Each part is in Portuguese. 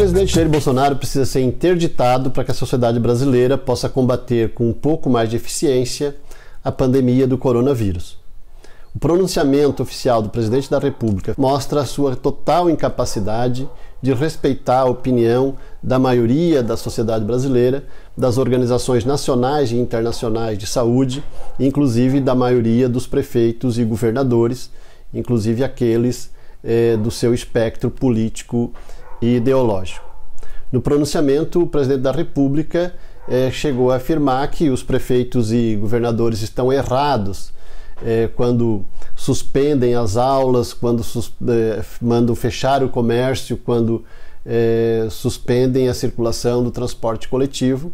presidente Jair Bolsonaro precisa ser interditado para que a sociedade brasileira possa combater com um pouco mais de eficiência a pandemia do coronavírus. O pronunciamento oficial do presidente da República mostra a sua total incapacidade de respeitar a opinião da maioria da sociedade brasileira, das organizações nacionais e internacionais de saúde, inclusive da maioria dos prefeitos e governadores, inclusive aqueles do seu espectro político e ideológico. No pronunciamento, o presidente da República chegou a afirmar que os prefeitos e governadores estão errados quando suspendem as aulas, quando mandam fechar o comércio, quando suspendem a circulação do transporte coletivo.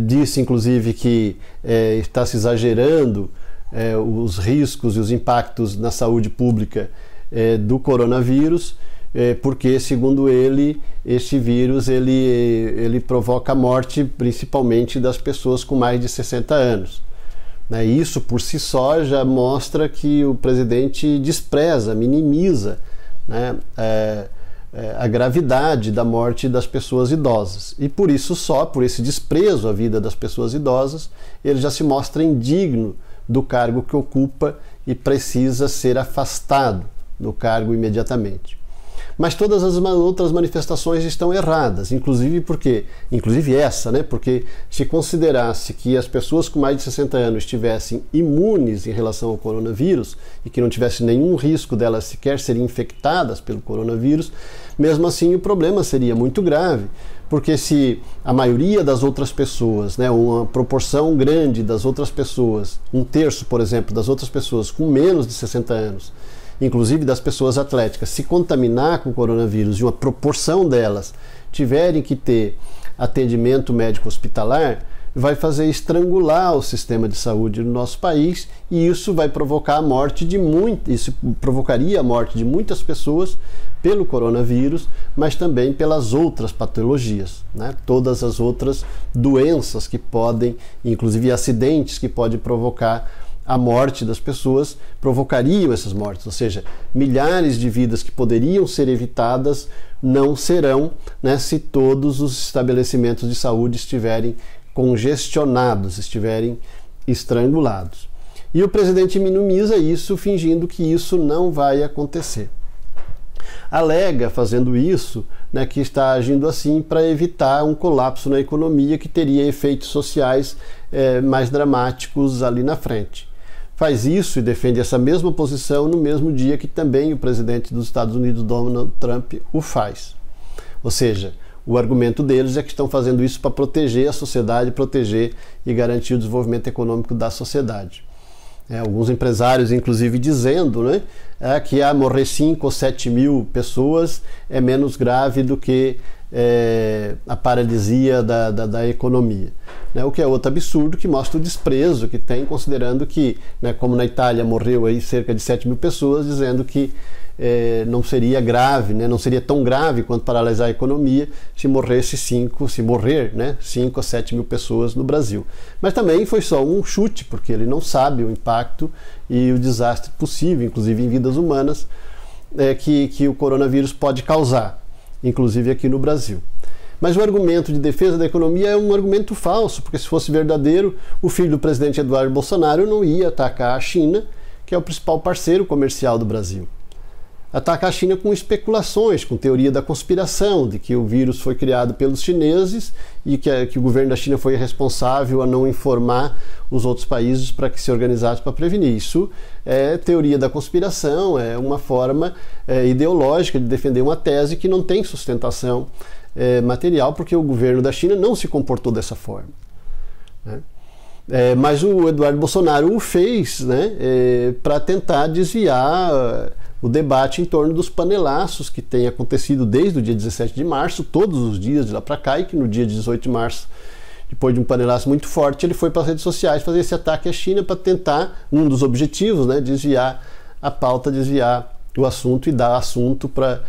Disse, inclusive, que está se exagerando os riscos e os impactos na saúde pública do coronavírus, porque, segundo ele, este vírus ele provoca a morte principalmente das pessoas com mais de 60 anos. Isso por si só já mostra que o presidente despreza, minimiza a gravidade da morte das pessoas idosas. E por isso só, por esse desprezo à vida das pessoas idosas, ele já se mostra indigno do cargo que ocupa e precisa ser afastado do cargo imediatamente. Mas todas as outras manifestações estão erradas, inclusive essa, porque se considerasse que as pessoas com mais de 60 anos estivessem imunes em relação ao coronavírus e que não tivesse nenhum risco delas sequer serem infectadas pelo coronavírus, mesmo assim o problema seria muito grave, porque se a maioria das outras pessoas, uma proporção grande das outras pessoas, um terço, por exemplo, das outras pessoas com menos de 60 anos, inclusive das pessoas atléticas, se contaminar com o coronavírus e uma proporção delas tiverem que ter atendimento médico hospitalar, vai fazer estrangular o sistema de saúde no nosso país, e isso vai provocar a morte isso provocaria a morte de muitas pessoas pelo coronavírus, mas também pelas outras patologias, todas as outras doenças que podem, inclusive acidentes que podem provocar a morte das pessoas, provocariam essas mortes, ou seja, milhares de vidas que poderiam ser evitadas não serão, se todos os estabelecimentos de saúde estiverem congestionados, estiverem estrangulados. E o presidente minimiza isso, fingindo que isso não vai acontecer. Alega, fazendo isso, que está agindo assim para evitar um colapso na economia que teria efeitos sociais mais dramáticos ali na frente. Faz isso e defende essa mesma posição no mesmo dia que também o presidente dos Estados Unidos, Donald Trump, o faz. Ou seja, o argumento deles é que estão fazendo isso para proteger a sociedade, proteger e garantir o desenvolvimento econômico da sociedade. Alguns empresários, inclusive, dizendo que morrer 5 ou 7 mil pessoas é menos grave do que a paralisia da economia. O que é outro absurdo, que mostra o desprezo que tem, considerando que, como na Itália morreu aí cerca de 7 mil pessoas, dizendo que não seria grave, não seria tão grave quanto paralisar a economia se morrer 5 a 7 mil pessoas no Brasil. Mas também foi só um chute, porque ele não sabe o impacto e o desastre possível, inclusive em vidas humanas, que o coronavírus pode causar, inclusive aqui no Brasil. Mas o argumento de defesa da economia é um argumento falso, porque se fosse verdadeiro, o filho do presidente Eduardo Bolsonaro não ia atacar a China, que é o principal parceiro comercial do Brasil. Atacar a China com especulações, com teoria da conspiração, de que o vírus foi criado pelos chineses e que o governo da China foi responsável a não informar os outros países para que se organizassem para prevenir. Isso é teoria da conspiração, é uma forma ideológica de defender uma tese que não tem sustentação material, porque o governo da China não se comportou dessa forma. Mas o Eduardo Bolsonaro o fez para tentar desviar o debate em torno dos panelaços que tem acontecido desde o dia 17 de março, todos os dias de lá para cá, e que no dia 18 de março, depois de um panelaço muito forte, ele foi para as redes sociais fazer esse ataque à China para tentar, um dos objetivos, desviar a pauta, desviar o assunto e dar assunto para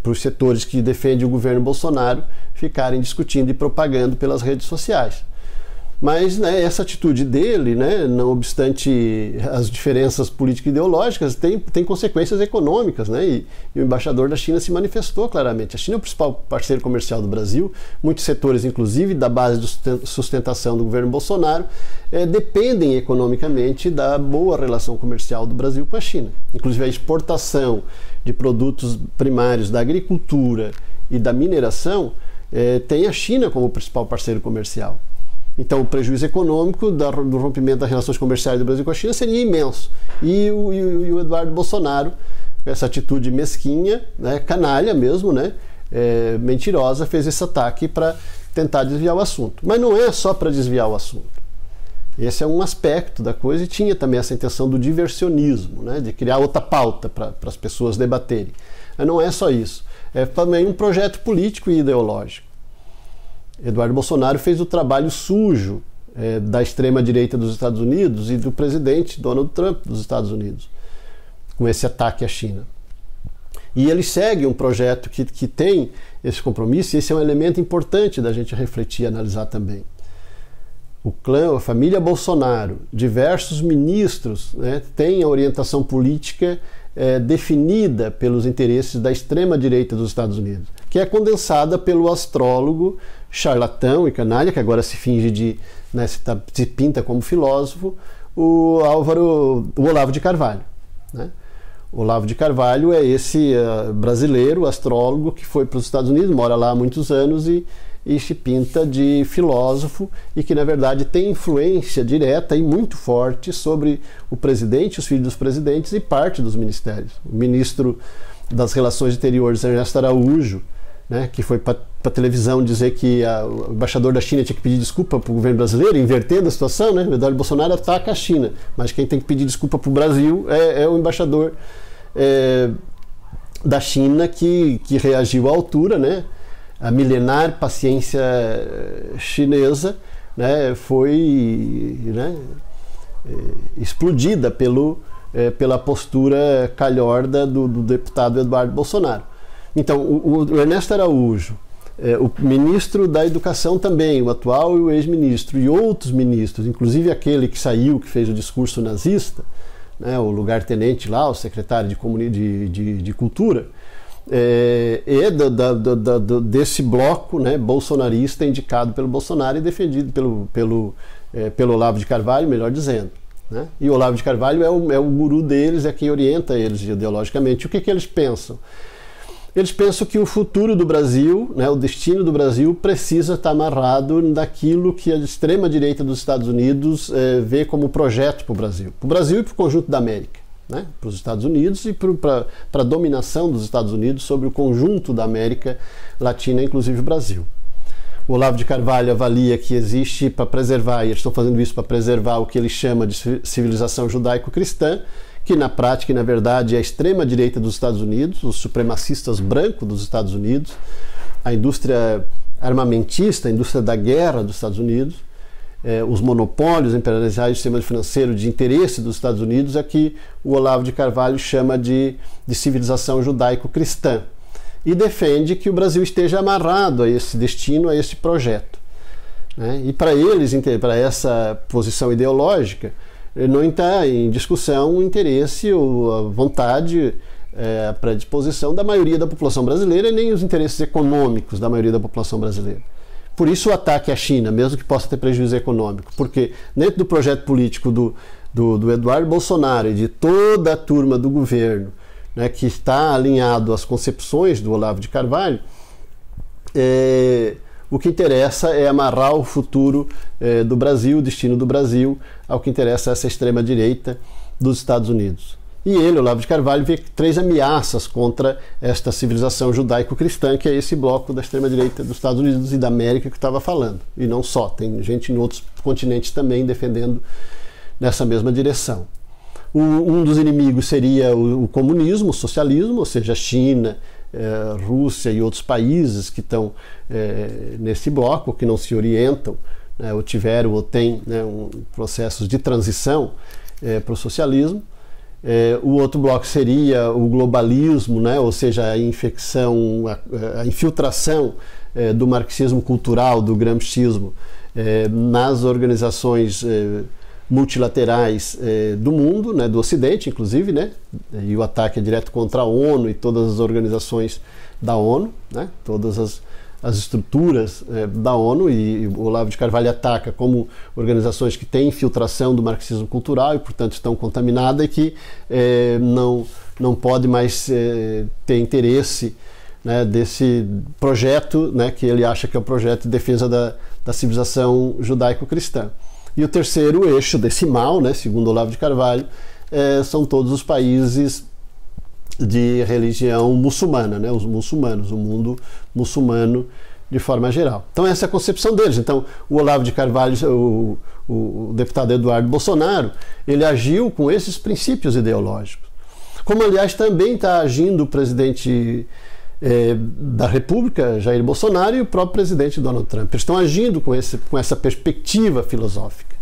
os setores que defendem o governo Bolsonaro ficarem discutindo e propagando pelas redes sociais. Mas, né, essa atitude dele, né, não obstante as diferenças político-ideológicas, tem consequências econômicas, né, e o embaixador da China se manifestou claramente. A China é o principal parceiro comercial do Brasil, muitos setores, inclusive da base de sustentação do governo Bolsonaro, dependem economicamente da boa relação comercial do Brasil com a China. Inclusive a exportação de produtos primários da agricultura e da mineração tem a China como principal parceiro comercial. Então o prejuízo econômico do rompimento das relações comerciais do Brasil com a China seria imenso. E o Eduardo Bolsonaro, essa atitude mesquinha, né, canalha mesmo, né, mentirosa, fez esse ataque para tentar desviar o assunto. Mas não é só para desviar o assunto. Esse é um aspecto da coisa, e tinha também essa intenção do diversionismo, né, de criar outra pauta para as pessoas debaterem. Mas não é só isso. É também um projeto político e ideológico. Eduardo Bolsonaro fez o trabalho sujo da extrema-direita dos Estados Unidos e do presidente Donald Trump dos Estados Unidos, com esse ataque à China. E ele segue um projeto que tem esse compromisso, e esse é um elemento importante da gente refletir e analisar também. O clã, a família Bolsonaro, diversos ministros, né, têm a orientação política definida pelos interesses da extrema-direita dos Estados Unidos, que é condensada pelo astrólogo, charlatão e canalha, que agora se finge né, se pinta como filósofo, o Olavo de Carvalho. Né? O Olavo de Carvalho é esse brasileiro, astrólogo, que foi para os Estados Unidos, mora lá há muitos anos e se pinta de filósofo, e que na verdade tem influência direta e muito forte sobre o presidente, os filhos dos presidentes e parte dos ministérios. O ministro das Relações Exteriores, Ernesto Araújo, né, que foi para a televisão dizer que o embaixador da China tinha que pedir desculpa para o governo brasileiro, invertendo a situação, né? O Eduardo Bolsonaro ataca a China, mas quem tem que pedir desculpa para o Brasil é o embaixador da China, que reagiu à altura, né? A milenar paciência chinesa, né, foi, né, explodida pela postura calhorda do deputado Eduardo Bolsonaro. Então, o Ernesto Araújo, o ministro da Educação também, o atual e o ex-ministro, e outros ministros, inclusive aquele que saiu, que fez o discurso nazista, né, o lugar-tenente lá, o secretário de Cultura, desse bloco, né, bolsonarista indicado pelo Bolsonaro e defendido pelo Olavo de Carvalho, melhor dizendo. Né? E o Olavo de Carvalho é o guru deles, é quem orienta eles ideologicamente. O que eles pensam? Eles pensam que o futuro do Brasil, né, o destino do Brasil, precisa estar amarrado naquilo que a extrema-direita dos Estados Unidos vê como projeto para o Brasil. Para o Brasil e para o conjunto da América. Né, para os Estados Unidos e para a dominação dos Estados Unidos sobre o conjunto da América Latina, inclusive o Brasil. O Olavo de Carvalho avalia que existe para preservar, e eles estão fazendo isso para preservar o que ele chama de civilização judaico-cristã, que na prática e na verdade é a extrema-direita dos Estados Unidos, os supremacistas brancos dos Estados Unidos, a indústria armamentista, a indústria da guerra dos Estados Unidos, os monopólios imperiais do sistema financeiro de interesse dos Estados Unidos, é que o Olavo de Carvalho chama de civilização judaico-cristã, e defende que o Brasil esteja amarrado a esse destino, a esse projeto. Né? E para eles, para essa posição ideológica, não está em discussão o interesse ou a vontade, a predisposição da maioria da população brasileira, e nem os interesses econômicos da maioria da população brasileira. Por isso o ataque à China, mesmo que possa ter prejuízo econômico, porque dentro do projeto político do Eduardo Bolsonaro e de toda a turma do governo, né, que está alinhado às concepções do Olavo de Carvalho, o que interessa é amarrar o futuro do Brasil, o destino do Brasil, ao que interessa essa extrema-direita dos Estados Unidos. E ele, Olavo de Carvalho, vê 3 ameaças contra esta civilização judaico-cristã, que é esse bloco da extrema-direita dos Estados Unidos e da América que eu estava falando. E não só, tem gente em outros continentes também defendendo nessa mesma direção. Um dos inimigos seria o comunismo, o socialismo, ou seja, a China, Rússia e outros países que estão nesse bloco, que não se orientam, né, ou tiveram ou têm, né, processos de transição para o socialismo. O outro bloco seria o globalismo, né, ou seja, a infiltração do marxismo cultural, do gramscismo, nas organizações multilaterais do mundo, né, do Ocidente, inclusive, né, e o ataque é direto contra a ONU e todas as organizações da ONU, né, todas as estruturas da ONU, e o Olavo de Carvalho ataca como organizações que têm infiltração do marxismo cultural e, portanto, estão contaminadas e que não pode mais ter interesse, né, desse projeto, né, que ele acha que é o projeto de defesa da civilização judaico-cristã. E o terceiro eixo desse mal, né, segundo Olavo de Carvalho, são todos os países de religião muçulmana, né, os muçulmanos, o mundo muçulmano de forma geral. Então essa é a concepção deles. Então o Olavo de Carvalho, o deputado Eduardo Bolsonaro, ele agiu com esses princípios ideológicos. Como, aliás, também está agindo o presidente da República, Jair Bolsonaro, e o próprio presidente Donald Trump. Eles estão agindo com essa perspectiva filosófica.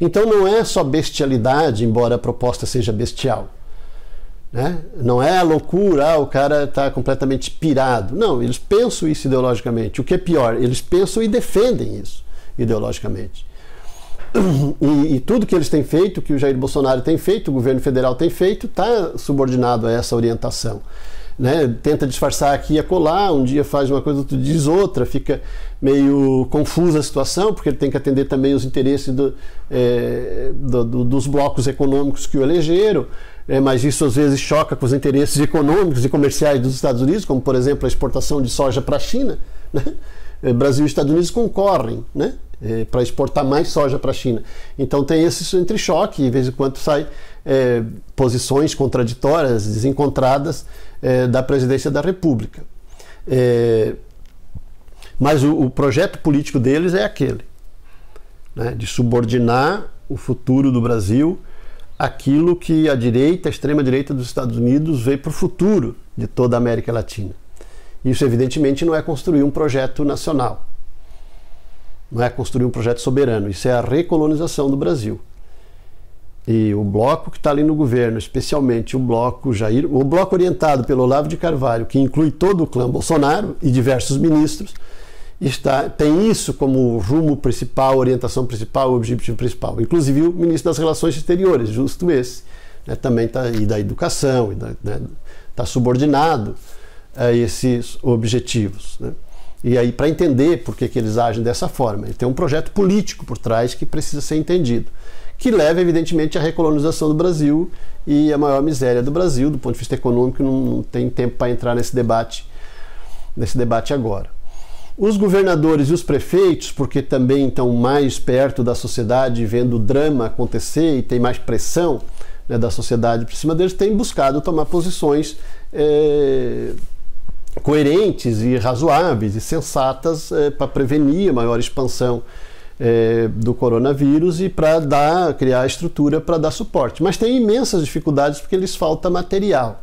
Então não é só bestialidade, embora a proposta seja bestial. Né? Não é a loucura, o cara está completamente pirado. Não, eles pensam isso ideologicamente. O que é pior, eles pensam e defendem isso ideologicamente. E tudo que eles têm feito, que o Jair Bolsonaro tem feito, o governo federal tem feito, está subordinado a essa orientação. Né? Tenta disfarçar aqui e acolá, um dia faz uma coisa, outro diz outra, fica meio confusa a situação, porque ele tem que atender também os interesses dos blocos econômicos que o elegeram, mas isso às vezes choca com os interesses econômicos e comerciais dos Estados Unidos, como por exemplo a exportação de soja para a China. Né? Brasil e Estados Unidos concorrem, né, para exportar mais soja para a China. Então tem esse entrechoque, e de vez em quando sai posições contraditórias, desencontradas da presidência da República. Mas o projeto político deles é aquele, né, de subordinar o futuro do Brasil àquilo que a direita, a extrema-direita dos Estados Unidos vê para o futuro de toda a América Latina. Isso, evidentemente, não é construir um projeto nacional, não é construir um projeto soberano, isso é a recolonização do Brasil. E o bloco que está ali no governo, especialmente o bloco orientado pelo Olavo de Carvalho, que inclui todo o clã Bolsonaro e diversos ministros, tem isso como rumo principal, orientação principal, objetivo principal. Inclusive o ministro das Relações Exteriores, justo esse, né, também está aí da educação, está subordinado a esses objetivos. Né? E aí, para entender por que eles agem dessa forma, ele tem um projeto político por trás que precisa ser entendido, que leva, evidentemente, à recolonização do Brasil e à maior miséria do Brasil. Do ponto de vista econômico, não tem tempo para entrar nesse debate agora. Os governadores e os prefeitos, porque também estão mais perto da sociedade, vendo o drama acontecer e tem mais pressão, né, da sociedade por cima deles, têm buscado tomar posições coerentes e razoáveis e sensatas para prevenir a maior expansão do coronavírus e para criar estrutura para dar suporte. Mas tem imensas dificuldades porque lhes falta material.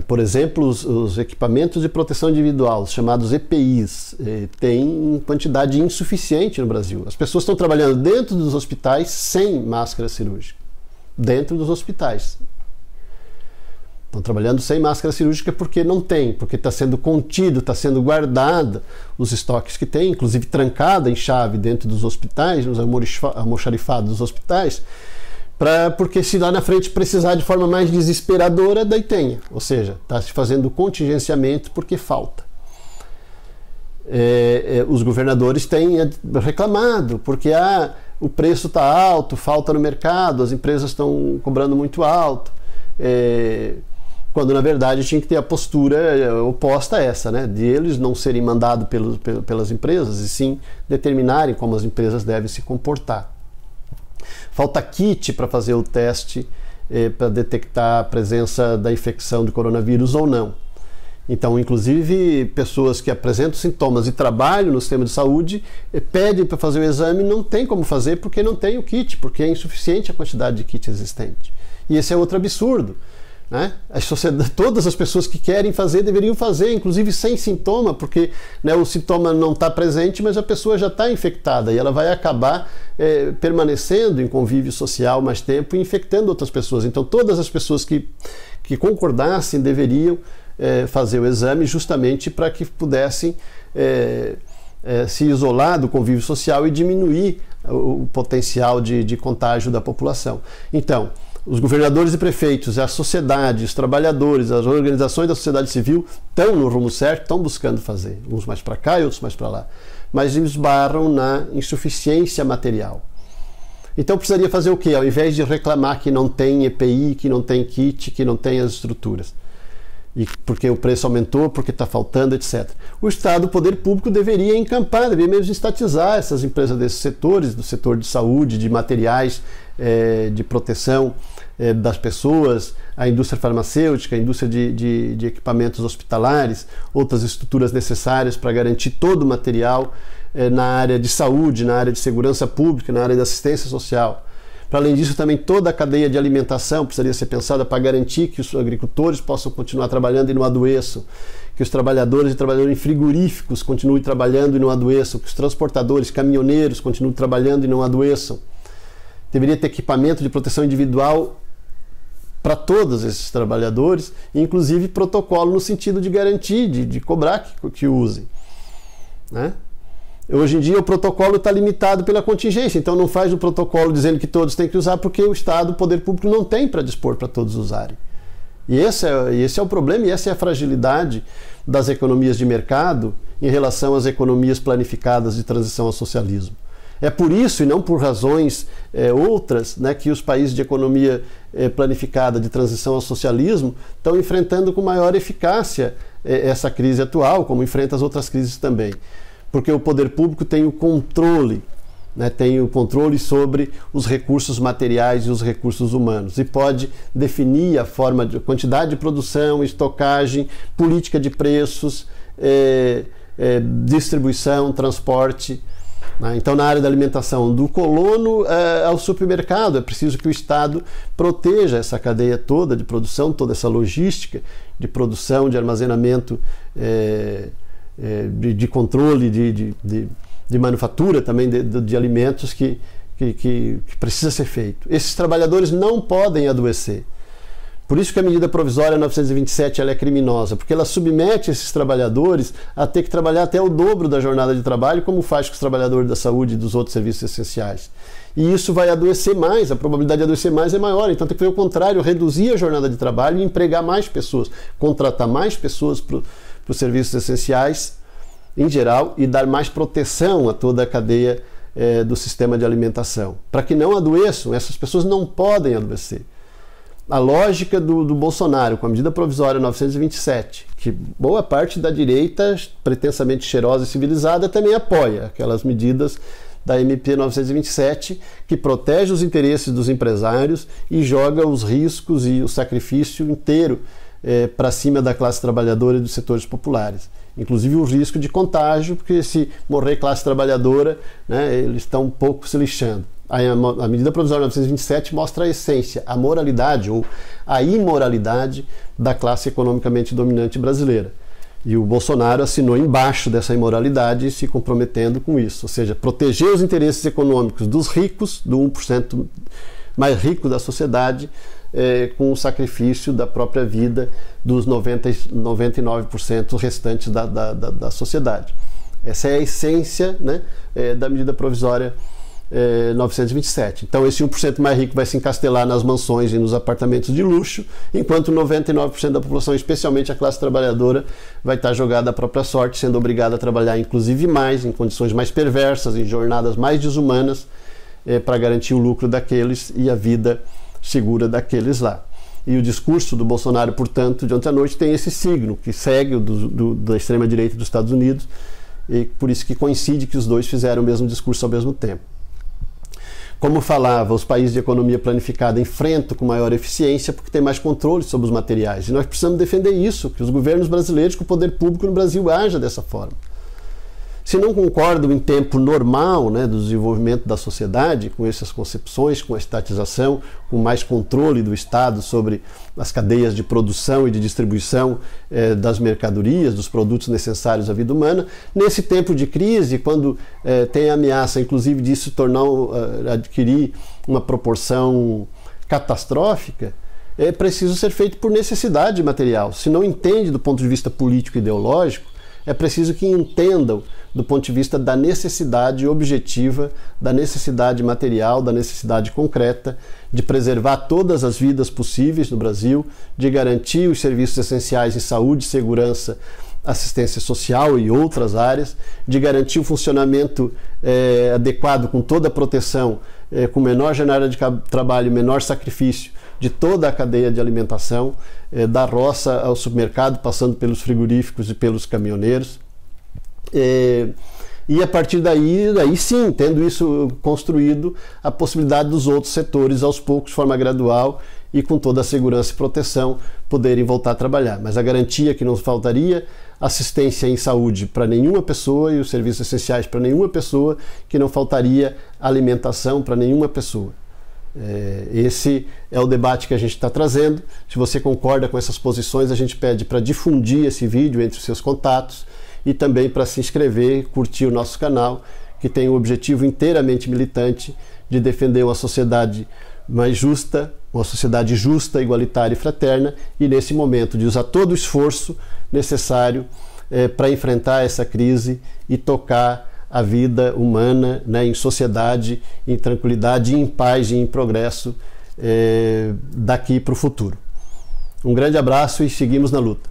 Por exemplo, os equipamentos de proteção individual, os chamados EPIs, têm quantidade insuficiente no Brasil. As pessoas estão trabalhando dentro dos hospitais sem máscara cirúrgica. Dentro dos hospitais. Estão trabalhando sem máscara cirúrgica porque não tem, porque está sendo contido, está sendo guardada os estoques que tem, inclusive trancada em chave dentro dos hospitais, nos almoxarifados dos hospitais, porque se lá na frente precisar de forma mais desesperadora, daí tenha. Ou seja, está se fazendo contingenciamento porque falta. Os governadores têm reclamado, porque o preço está alto, falta no mercado, as empresas estão cobrando muito alto. Quando na verdade tinha que ter a postura oposta a essa, né, de eles não serem mandados pelas empresas e sim determinarem como as empresas devem se comportar. Falta kit para fazer o teste para detectar a presença da infecção de coronavírus ou não. Então, inclusive, pessoas que apresentam sintomas e trabalham no sistema de saúde pedem para fazer o exame, não tem como fazer porque não tem o kit, porque é insuficiente a quantidade de kit existente. E esse é outro absurdo. Né? Todas as pessoas que querem fazer deveriam fazer, inclusive sem sintoma, porque, né, o sintoma não está presente, mas a pessoa já está infectada e ela vai acabar permanecendo em convívio social mais tempo e infectando outras pessoas. Então todas as pessoas que concordassem deveriam fazer o exame justamente para que pudessem se isolar do convívio social e diminuir o potencial de contágio da população. Então, os governadores e prefeitos, a sociedade, os trabalhadores, as organizações da sociedade civil estão no rumo certo, estão buscando fazer, uns mais para cá e outros mais para lá, mas esbarram na insuficiência material. Então precisaria fazer o quê? Ao invés de reclamar que não tem EPI, que não tem kit, que não tem as estruturas, e porque o preço aumentou, porque está faltando, etc. O Estado, o poder público deveria encampar, deveria mesmo estatizar essas empresas desses setores, do setor de saúde, de materiais de proteção das pessoas, a indústria farmacêutica, a indústria de equipamentos hospitalares, outras estruturas necessárias para garantir todo o material na área de saúde, na área de segurança pública, na área de assistência social. Para além disso, também toda a cadeia de alimentação precisaria ser pensada para garantir que os agricultores possam continuar trabalhando e não adoeçam, que os trabalhadores e trabalhadores em frigoríficos continuem trabalhando e não adoeçam, que os transportadores, caminhoneiros continuem trabalhando e não adoeçam. Deveria ter equipamento de proteção individual para todos esses trabalhadores, inclusive protocolo no sentido de garantir, de cobrar que usem, né? Hoje em dia o protocolo está limitado pela contingência, então não faz o protocolo dizendo que todos têm que usar, porque o Estado, o poder público, não tem para dispor para todos usarem. E esse é o problema, e essa é a fragilidade das economias de mercado em relação às economias planificadas de transição ao socialismo. É por isso, e não por razões outras, né, que os países de economia planificada de transição ao socialismo estão enfrentando com maior eficácia essa crise atual, como enfrenta as outras crises também. Porque o poder público tem o controle, né, tem o controle sobre os recursos materiais e os recursos humanos, e pode definir a forma de quantidade de produção, estocagem, política de preços, distribuição, transporte. Né? Então, na área da alimentação, do colono ao supermercado, é preciso que o Estado proteja essa cadeia toda de produção, toda essa logística de produção, de armazenamento, de controle, de manufatura também de alimentos que precisa ser feito. Esses trabalhadores não podem adoecer. Por isso que a medida provisória 927 ela é criminosa, porque ela submete esses trabalhadores a ter que trabalhar até o dobro da jornada de trabalho, como faz com os trabalhadores da saúde e dos outros serviços essenciais. E isso vai adoecer mais, a probabilidade de adoecer mais é maior, então tem que fazer o contrário, reduzir a jornada de trabalho e empregar mais pessoas, contratar mais pessoas para os serviços essenciais em geral e dar mais proteção a toda a cadeia do sistema de alimentação. Para que não adoeçam, essas pessoas não podem adoecer. A lógica do Bolsonaro, com a medida provisória 927, que boa parte da direita, pretensamente cheirosa e civilizada, também apoia aquelas medidas da MP 927, que protege os interesses dos empresários e joga os riscos e o sacrifício inteiro para cima da classe trabalhadora e dos setores populares. Inclusive o risco de contágio, porque se morrer classe trabalhadora, né, eles estão um pouco se lixando. A medida provisória 927 mostra a essência, a moralidade ou a imoralidade da classe economicamente dominante brasileira. E o Bolsonaro assinou embaixo dessa imoralidade, se comprometendo com isso. Ou seja, proteger os interesses econômicos dos ricos, do 1% mais rico da sociedade, com o sacrifício da própria vida dos 99% restantes da sociedade. Essa é a essência, né, da medida provisória 927. Então esse 1% mais rico vai se encastelar nas mansões e nos apartamentos de luxo, enquanto 99% da população, especialmente a classe trabalhadora, vai estar jogada à própria sorte, sendo obrigada a trabalhar inclusive mais, em condições mais perversas, em jornadas mais desumanas, para garantir o lucro daqueles e a vida segura daqueles lá. E o discurso do Bolsonaro, portanto, de ontem à noite tem esse signo, que segue o da extrema-direita dos Estados Unidos, e por isso que coincide que os dois fizeram o mesmo discurso ao mesmo tempo. Como falava, os países de economia planificada enfrentam com maior eficiência porque tem mais controle sobre os materiais. E nós precisamos defender isso, que os governos brasileiros, que o poder público no Brasil haja dessa forma. Se não concordam em tempo normal, né, do desenvolvimento da sociedade, com essas concepções, com a estatização, com mais controle do Estado sobre as cadeias de produção e de distribuição das mercadorias, dos produtos necessários à vida humana, nesse tempo de crise, quando tem a ameaça, inclusive, disso adquirir uma proporção catastrófica, é preciso ser feito por necessidade material. Se não entende do ponto de vista político e ideológico, é preciso que entendam do ponto de vista da necessidade objetiva, da necessidade material, da necessidade concreta de preservar todas as vidas possíveis no Brasil, de garantir os serviços essenciais em saúde, segurança, assistência social e outras áreas, de garantir o funcionamento adequado com toda a proteção, com menor jornada de trabalho, menor sacrifício de toda a cadeia de alimentação, da roça ao supermercado, passando pelos frigoríficos e pelos caminhoneiros. E a partir daí sim, tendo isso construído, a possibilidade dos outros setores, aos poucos, de forma gradual e com toda a segurança e proteção, poderem voltar a trabalhar. Mas a garantia que não faltaria, assistência em saúde para nenhuma pessoa e os serviços essenciais para nenhuma pessoa, que não faltaria alimentação para nenhuma pessoa. Esse é o debate que a gente está trazendo. Se você concorda com essas posições, a gente pede para difundir esse vídeo entre os seus contatos e também para se inscrever e curtir o nosso canal, que tem o objetivo inteiramente militante de defender uma sociedade mais justa, uma sociedade justa, igualitária e fraterna, e nesse momento de usar todo o esforço necessário para enfrentar essa crise e tocar a vida humana, né, em sociedade, em tranquilidade, em paz e em progresso daqui para o futuro. Um grande abraço e seguimos na luta.